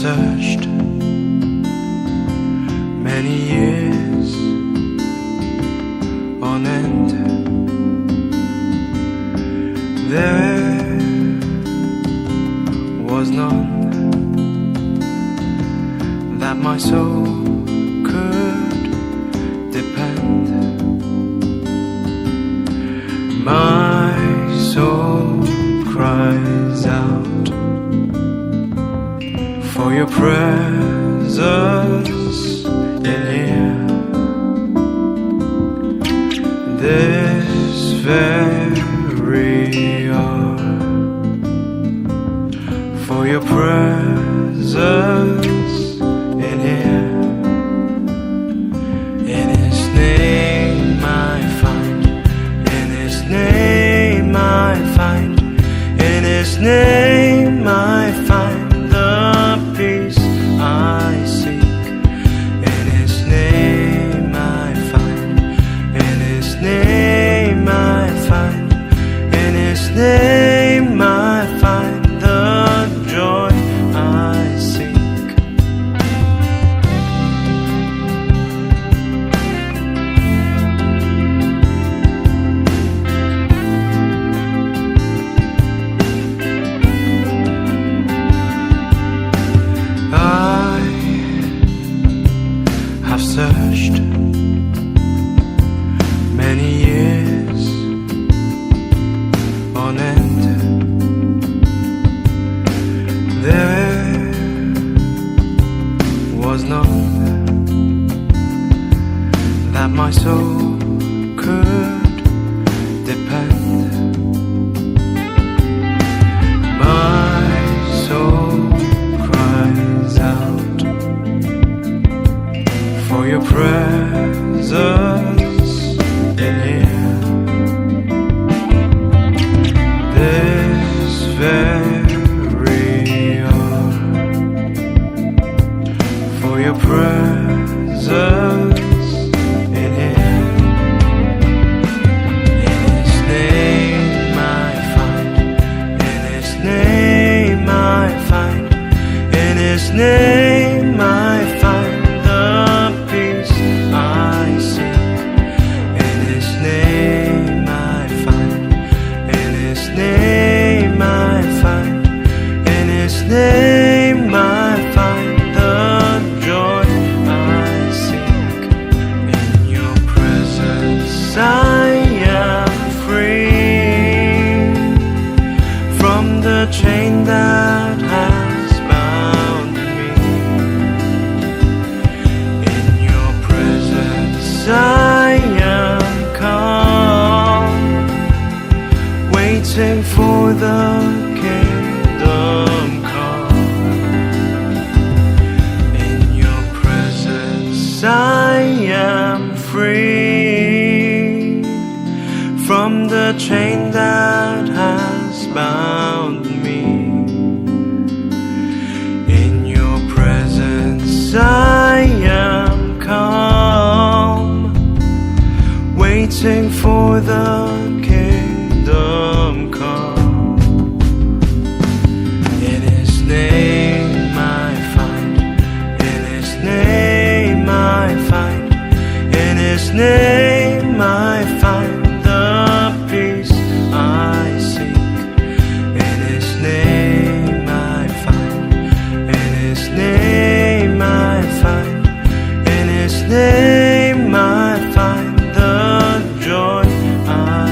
searched many years on end. There was none that my soul could depend. My soul cries out for your presence in here. This very hour, for your presence in here. In His name I find, in His name I find, in His name I find the peace I seek. In His name I find, in His name I find, in His name I find the joy I seek. I have searched many years on end. There was none that my soul could depend. My soul cries out for your presence in here. This very hour, for your presence in here. In His name I find, in His name I find, in His name I find the peace I seek. In His name I find, in His name I find, in His name I find the joy I seek. In your presence I am free from the chain that has bound me. In your presence I am calm, waiting for the kingdom come. In your presence I am free from the chain that has bound me. In your presence I am calm, waiting for the kingdom come. In His name I find, in His name I find, in His name I find the peace I seek. In His name I find, in His name I find, in His name I find the joy I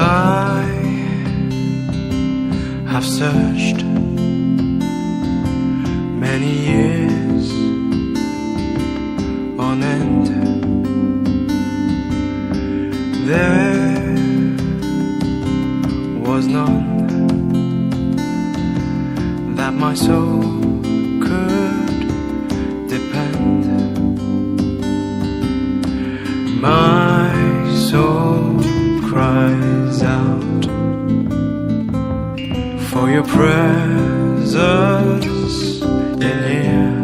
I have searched many years on end. There was none that my soul could depend. My soul cries out for your presence in here.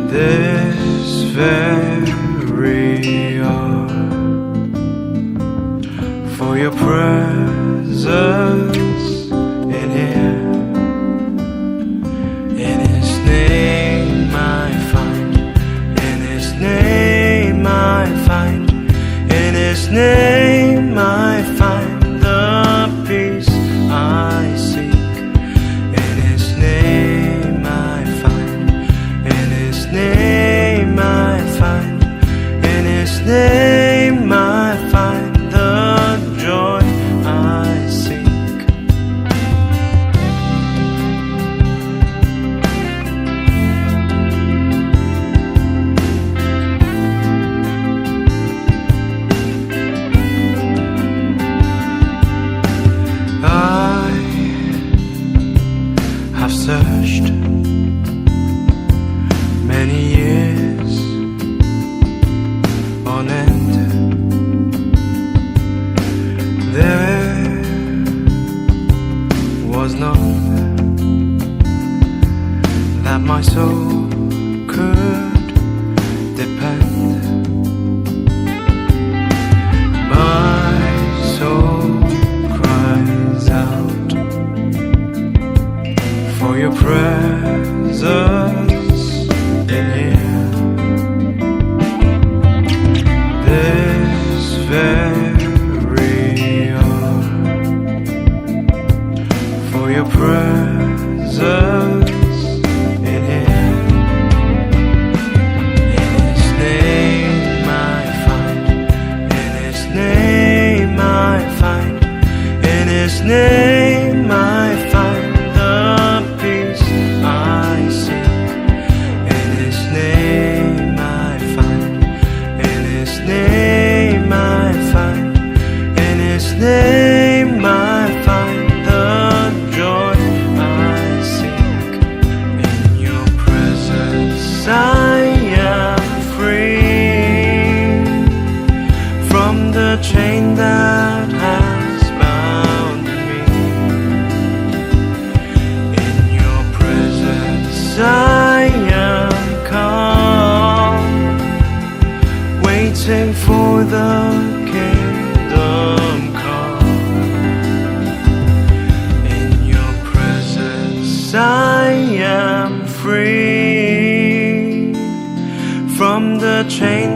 This very hour, for your presence in here. In His name I find, in His name I find, in His name I find the peace I seek. In His name I find, in His name I find, in His name I find the joy I seek. I have searched many years on end. There was none that my soul could depend. My soul cries out for your presence in here. This very hour, for your presence in here. In His name I find, in His name I find, in His name I find the peace I seek. In His name I find, in His name I find, in His name I find the joy I seek. In your presence I am free from the chain that has bound me. In your presence I am calm, waiting for the kingdom come. In your presence I am free from the chain